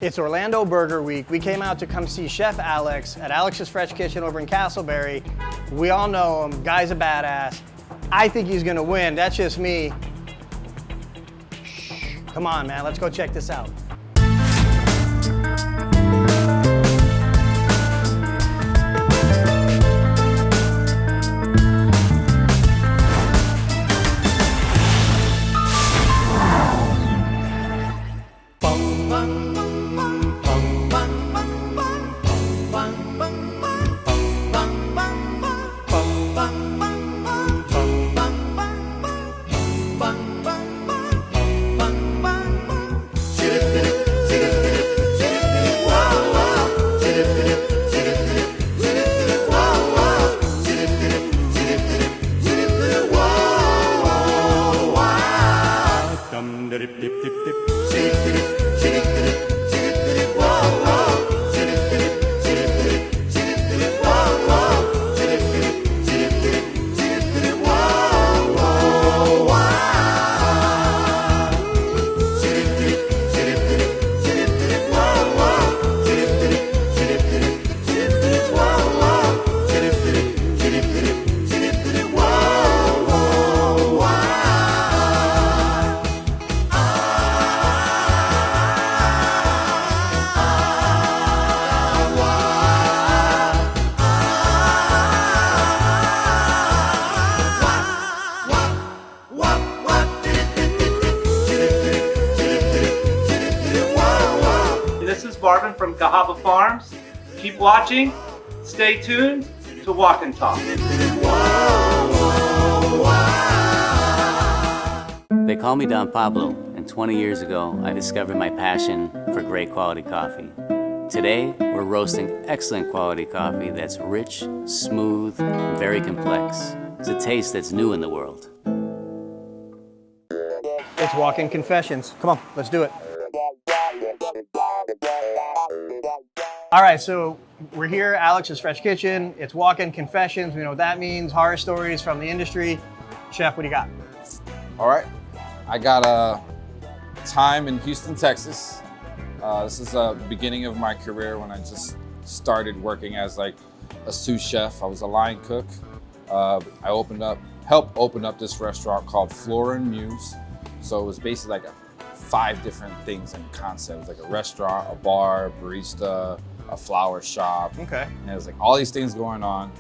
It's Orlando Burger Week. We came out to come see Chef Alex at Alex's Fresh Kitchen over in Castleberry. We all know him, guy's a badass. I think he's gonna win, that's just me. Shh. Come on, man, let's go check this out. From Cahaba Farms. Keep watching, stay tuned to Walk and Talk. They call me Don Pablo, and 20 years ago I discovered my passion for great quality coffee. Today we're roasting excellent quality coffee that's rich, smooth, and very complex. It's a taste that's new in the world. It's Walk-In Confessions. Come on, let's do it. All right, so we're here, Alex's Fresh Kitchen. It's Walk-In Confessions. We know what that means, horror stories from the industry. Chef, what do you got? All right, I got a time in Houston, Texas. This is the beginning of my career when I just started working as like a sous chef. I was a line cook. I helped open up this restaurant called Flora and Muse. So it was basically like 5 different things in concept. It was like a restaurant, a bar, barista, a flower shop. Okay. And it was like all these things going on.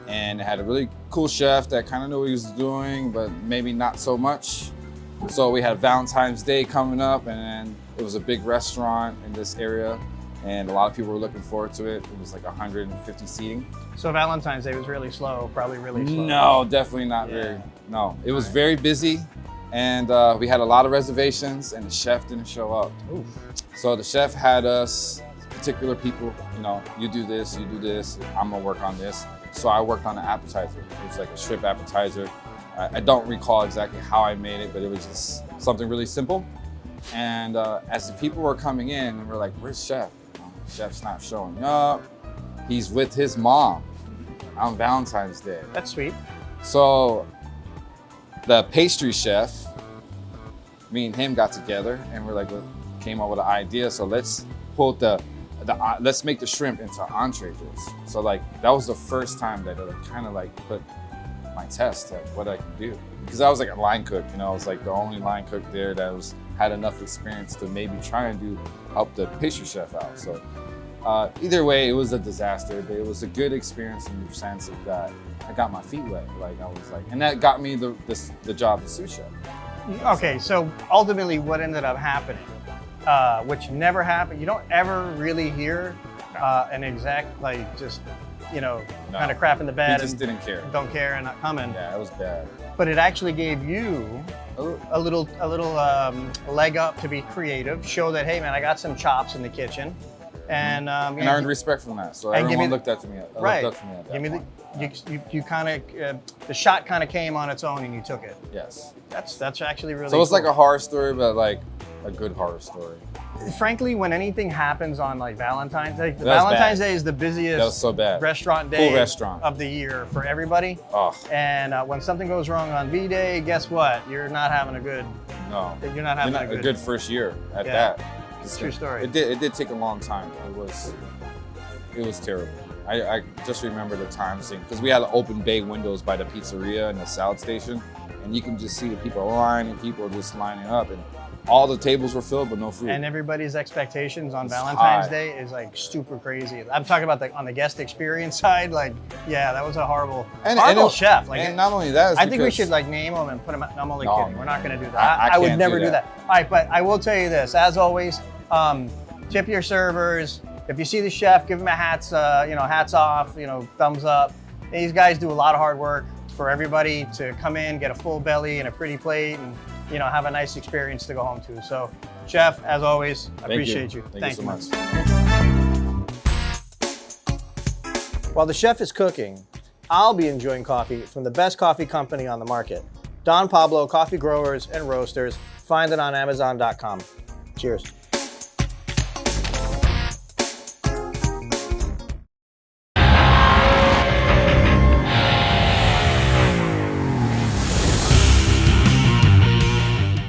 And it had a really cool chef that kind of knew what he was doing, but maybe not so much. So we had Valentine's Day coming up, and it was a big restaurant in this area. And a lot of people were looking forward to it. It was like 150 seating. So Valentine's Day was really slow, probably really slow. No, definitely not very. No, it was very busy. And we had a lot of reservations, and the chef didn't show up. Ooh. So the chef had us, particular people, you know, you do this, I'm gonna work on this. So I worked on an appetizer. It was like a shrimp appetizer. I don't recall exactly how I made it, but it was just something really simple. And as the people were coming in, we're like, where's Chef? Chef's not showing up. He's with his mom on Valentine's Day. That's sweet. So the pastry chef, me and him got together, and we're like, came up with an idea. So let's put let's make the shrimp into entree dishes. So like that was the first time that it kind of like put my test at what I can do, because I was like a line cook. You know, I was like the only line cook there that had enough experience to maybe try and help the pastry chef out. So either way, it was a disaster, but it was a good experience in the sense of that I got my feet wet. Like I was like, and that got me the job of sous chef. Okay, so ultimately what ended up happening, which never happened, you don't ever really hear an exact, like just, you know, kind of crap in the bed. He just didn't care. Don't care and not coming. Yeah, it was bad. But it actually gave you a little leg up to be creative, show that, hey man, I got some chops in the kitchen. And I earned respect from that. So everyone looked up to me at that point. You kind of, the shot kind of came on its own and you took it. Yes. That's actually really So it's cool. like a horror story, but like a good horror story. Frankly, when anything happens on like Valentine's Day, Day is the busiest that was so bad. restaurant day Full restaurant. of the year for everybody. Oh. And when something goes wrong on V-Day, guess what? You're not having a good. No. You're not having a good first year at that. it's True story. It did take a long time. It was terrible. I just remember the time thing because we had open bay windows by the pizzeria and the salad station, and you can just see the people lining, people just lining up, and all the tables were filled but no food. And everybody's expectations on It's Valentine's high. Day is like super crazy. I'm talking about on the guest experience side. Like, yeah, that was a horrible chef. Like, and not only that, I think we should like name them and put them. I'm only No, kidding. We're not going to do that. I would can't never do do that. All right, but I will tell you this. As always, tip your servers. If you see the chef, give him a hats off. Thumbs up. These guys do a lot of hard work for everybody to come in, get a full belly and a pretty plate, and have a nice experience to go home to. So, chef, as always, I appreciate you. Thank you so much. While the chef is cooking, I'll be enjoying coffee from the best coffee company on the market, Don Pablo Coffee Growers and Roasters. Find it on Amazon.com. Cheers.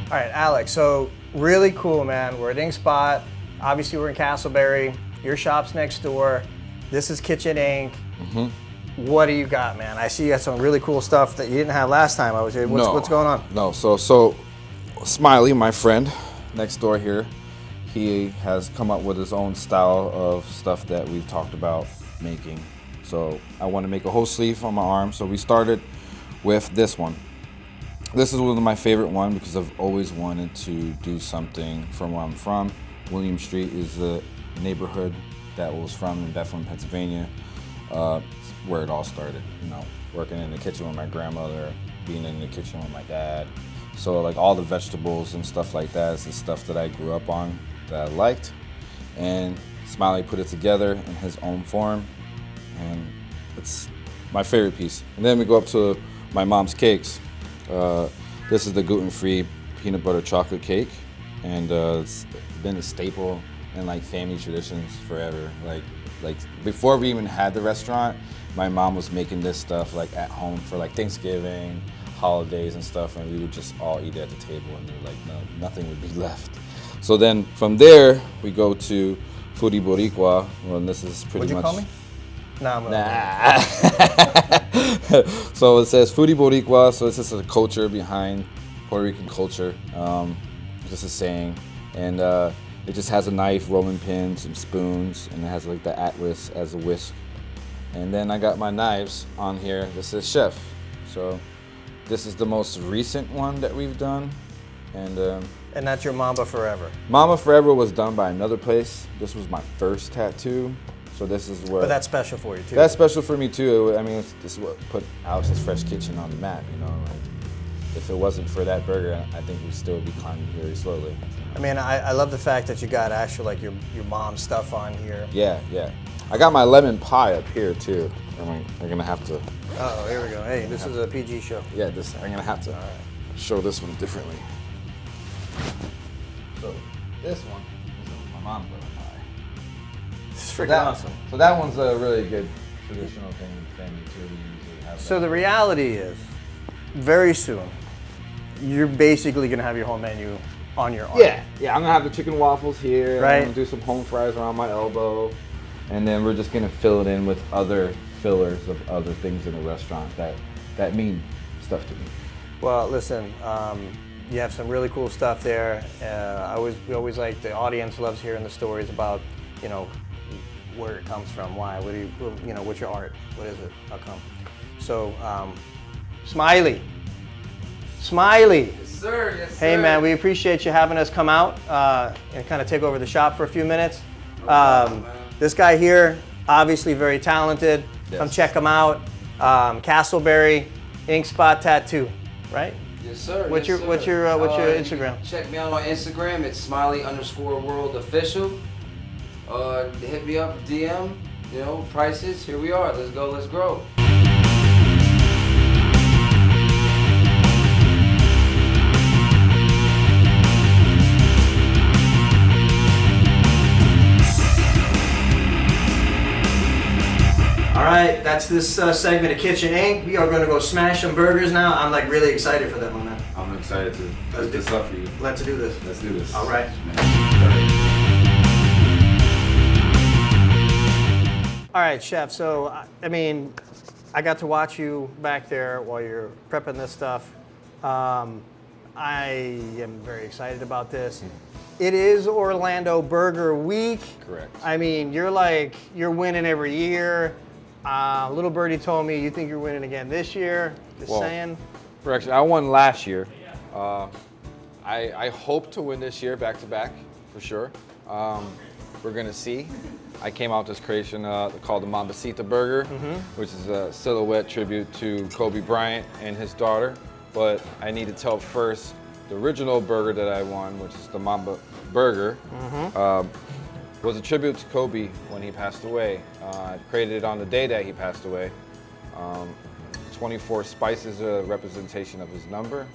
All right, Alex, so really cool, man. We're at Ink Spot. Obviously, we're in Castleberry. Your shop's next door. This is Kitchen Ink. What do you got, man? I see you got some really cool stuff that you didn't have last time I was here. What's going on? No, so Smiley, my friend next door here, he has come up with his own style of stuff that we've talked about making. So I want to make a whole sleeve on my arm. So we started with this one. This is one of my favorite ones because I've always wanted to do something from where I'm from. William Street is the neighborhood that was from in Bethlehem, Pennsylvania, where it all started. Working in the kitchen with my grandmother, being in the kitchen with my dad. So like all the vegetables and stuff like that is the stuff that I grew up on that I liked. And Smiley put it together in his own form, and it's my favorite piece. And then we go up to my mom's cakes. This is the gluten-free peanut butter chocolate cake, and it's been a staple in like family traditions forever. Like before we even had the restaurant, my mom was making this stuff like at home for like Thanksgiving, holidays and stuff, and we would just all eat at the table, and nothing would be left. So then from there we go to Foodie Boricua. Well, this is pretty much. What'd you call me? Nah. So it says Foodie Boricua, so it's just a culture behind Puerto Rican culture. Just a saying. And it just has a knife, rolling pin, some spoons, and it has like the Atlas as a whisk. And then I got my knives on here. This is Chef. So this is the most recent one that we've done. And that's your Mamba Forever. Mama Forever was done by another place. This was my first tattoo. So this is where. But that's special for you too. That's special for me too. I mean, this is what put Alex's Fresh Kitchen on the map. If it wasn't for that burger, I think we'd still be climbing very slowly. I mean, I love the fact that you got actually like your mom's stuff on here. Yeah. I got my lemon pie up here too. I'm gonna have to. Oh, here we go. Hey, this is a PG show. Yeah, I'm gonna have to show this one differently. So this one is my mom's lemon pie. It's freaking awesome. So that one's a really good traditional thing in the family too. We usually have. So the reality is, very soon, you're basically gonna have your whole menu on your arm. Yeah. I'm gonna have the chicken waffles here. Right. I'm gonna do some home fries around my elbow, and then we're just gonna fill it in with other fillers of other things in the restaurant that mean stuff to me. Well, listen, you have some really cool stuff there. We always like, the audience loves hearing the stories about, where it comes from, why, what's your art, what is it, how come? So, Smiley. Yes, sir. Yes, Hey, sir. man, we appreciate you having us come out and kind of take over the shop for a few minutes. This guy here, obviously very talented. Yes. Come check him out. Castleberry, Ink Spot Tattoo, right? Yes, sir. What's yes, your sir. what's your You can Instagram? check me out on Instagram. It's Smiley_World Official. Hit me up, DM. Prices. Here we are. Let's go. Let's grow. All right, that's this segment of Kitchen Ink. We are going to go smash some burgers now. I'm like really excited for that, my man. I'm excited to Let's put this do- up for you. Let's do this. Let's do this. All right. Man. All right, chef. So, I mean, I got to watch you back there while you're prepping this stuff. I am very excited about this. It is Orlando Burger Week. Correct. I mean, you're winning every year. Little birdie told me you think you're winning again this year. Just saying. Actually, I won last year. I hope to win this year back to back for sure. We're gonna see. I came out with this creation called the Mambacita Burger, which is a silhouette tribute to Kobe Bryant and his daughter. But I need to tell first the original burger that I won, which is the Mamba Burger, was a tribute to Kobe when he passed away. I created it on the day that he passed away. 24 spices, a representation of his number,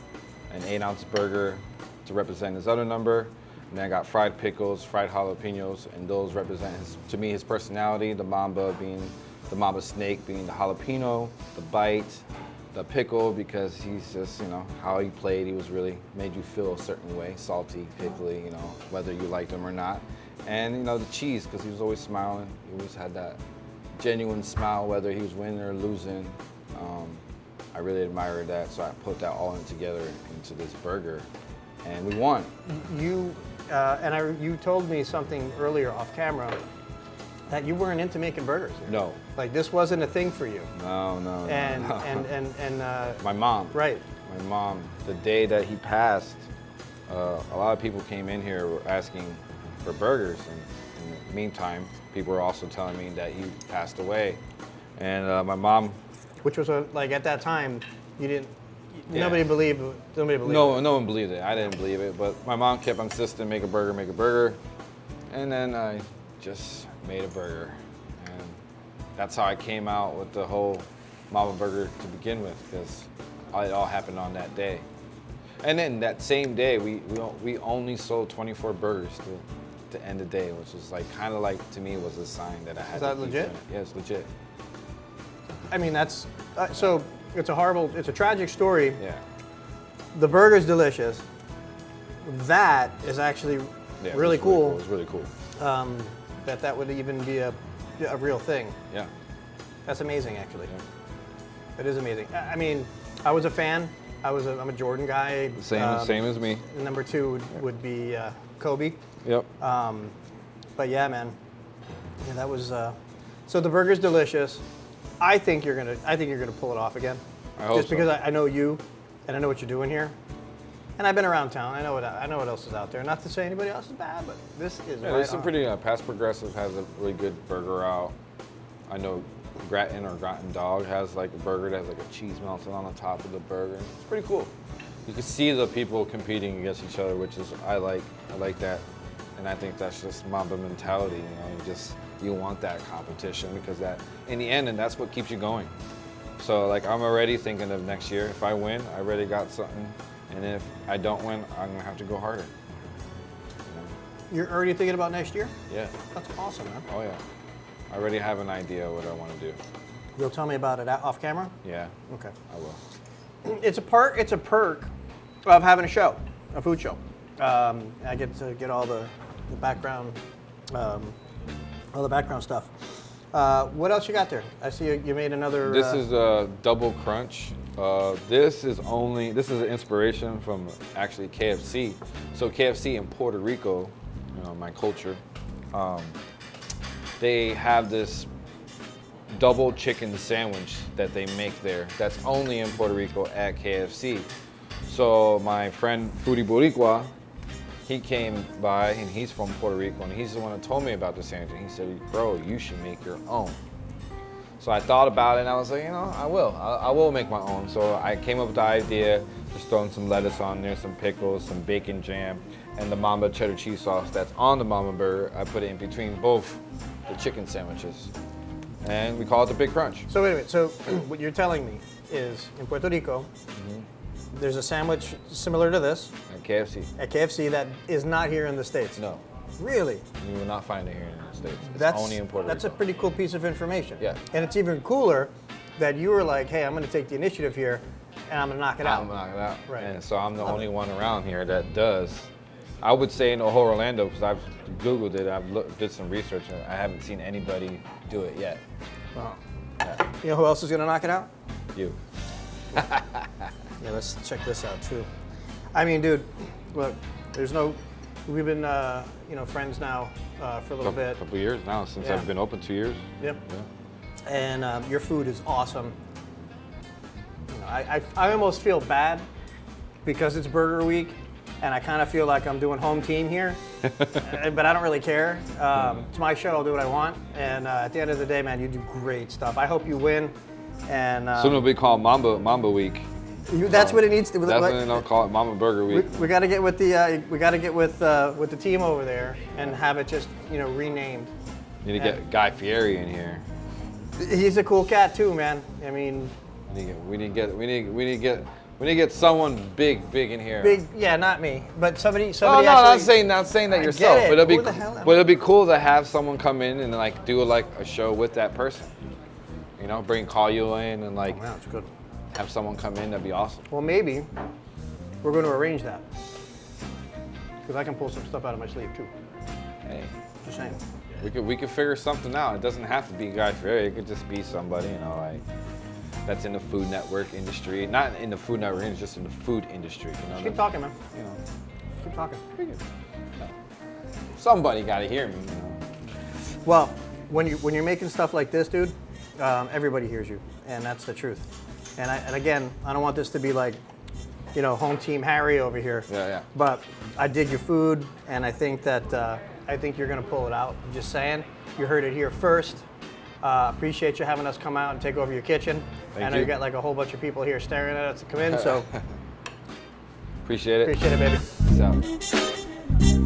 an 8-ounce burger to represent his other number, and then I got fried pickles, fried jalapenos, and those represent to me his personality, the Mamba being the Mamba snake, being the jalapeno, the bite, the pickle, because he's just, you know, how he played, he was really made you feel a certain way, salty, pickly, you know, whether you liked him or not. And, you know, the cheese, because he was always smiling. He always had that genuine smile, whether he was winning or losing. I really admired that, so I put that all in together into this burger, and we won. You you told me something earlier off camera that you weren't into making burgers. No. Like this wasn't a thing for you. No. And My mom. right. My mom, the day that he passed, a lot of people came in here were asking for burgers, and in the meantime, people were also telling me that he passed away. And my mom... Which was like at that time, you didn't. Yeah. Nobody believed. Nobody believed. No one believed it. I didn't believe it, but my mom kept insisting, make a burger, and then I just made a burger, and that's how I came out with the whole Mama Burger to begin with, because it all happened on that day. And then that same day, we only sold 24 burgers to end the day, which was like kind of like to me was a sign that I had. Is that to keep legit? doing it. Yeah, it's legit. I mean, that's so. It's a tragic story. Yeah. The burger's delicious. That is actually Yeah, it really was cool. It was really cool. That would even be a real thing. Yeah. That's amazing, actually. Yeah. It is amazing. I mean, I was a fan. I'm a Jordan guy. Same as me. Number two would be Kobe. Yep. But yeah, man. Yeah, that was. So the burger's delicious. I think you're gonna pull it off again. I hope Just so. because I know you, and I know what you're doing here, and I've been around town. I know what else is out there. Not to say anybody else is bad, but this is Yeah, right there's some on. pretty. Past Progressive has a really good burger out. I know Grattan Dog has like a burger that has like a cheese melted on the top of the burger. It's pretty cool. You can see the people competing against each other, which is I like that, and I think that's just Mamba mentality. You know, you want that competition because that in the end, and that's what keeps you going. So like I'm already thinking of next year. If I win, I already got something, and if I don't win, I'm gonna have to go harder. You're already thinking about next year? Yeah. That's awesome, man. Oh yeah. I already have an idea what I want to do. You'll tell me about it off camera? Yeah. Okay. I will. It's a perk of having a show, a food show. I get to get all the background, stuff. What else you got there? I see you made another. This is a double crunch. This is an inspiration from actually KFC. So KFC in Puerto Rico, you know, my culture, they have this double chicken sandwich that they make there. That's only in Puerto Rico at KFC. So my friend Foodie Boricua, he came by and he's from Puerto Rico and he's the one that told me about the sandwich. And he said, bro, you should make your own. So I thought about it and I was like, you know, I will make my own. So I came up with the idea, just throwing some lettuce on there, some pickles, some bacon jam, and the Mamba cheddar cheese sauce that's on the Mamba burger. I put it in between both the chicken sandwiches. And we call it the Big Crunch. So wait a minute. So what you're telling me is in Puerto Rico, there's a sandwich similar to this At KFC. at KFC that is not here in the States. No, Really? you will not find it here in the States. It's That's only in Puerto That's a Rico. pretty cool piece of information. Yeah. And it's even cooler that you were like, hey, I'm going to take the initiative here and I'm going to knock it out. I'm gonna knock it out. Right. And so I'm the only one around here that does. I would say in the whole Orlando, because I've Googled it, did some research, and I haven't seen anybody do it yet. Wow. Yeah. You know who else is gonna knock it out? You. Yeah, let's check this out too. I mean, dude, look, we've been, you know, friends now for a little bit. Couple years now, since Yeah. I've been open 2 years. Yep. Yeah. And your food is awesome. You know, I almost feel bad because it's Burger Week, and I kind of feel like I'm doing home team here, but I don't really care. It's my show, I'll do what I want, and at the end of the day, man, you do great stuff. I hope you win, and Soon it'll be called Mamba Week. that's what it needs to be. That's when they'll call it Mamba Burger Week. We got to get with the with the team over there and have it just, you know, renamed. Need to get Guy Fieri in here. He's a cool cat too, man. I mean, We need to get someone big in here. big, yeah, not me, but somebody. No, Actually, not saying that I yourself, get it. but Who the hell am I? it'll be cool to have someone come in and like do like a show with that person. You know, call you in and like Oh, man, it's good. have someone come in. That'd be awesome. Well, maybe we're going to arrange that because I can pull some stuff out of my sleeve too. Hey, Just saying. we could figure something out. It doesn't have to be Guy Fieri. It could just be somebody, you know, like that's in the Food Network industry. Not in the Food Network industry, just in the food industry. You know, Just keep talking, man. You know, Keep talking. somebody got to hear me. You know. Well, when you're making stuff like this, dude, everybody hears you, and that's the truth. And again, I don't want this to be like, you know, home team Harry over here. Yeah. But I dig your food, and I think that you're gonna pull it out. I'm just saying, you heard it here first. Appreciate you having us come out and take over your kitchen. I know you got like a whole bunch of people here staring at us to come in, so Appreciate it. appreciate it, baby. Peace out.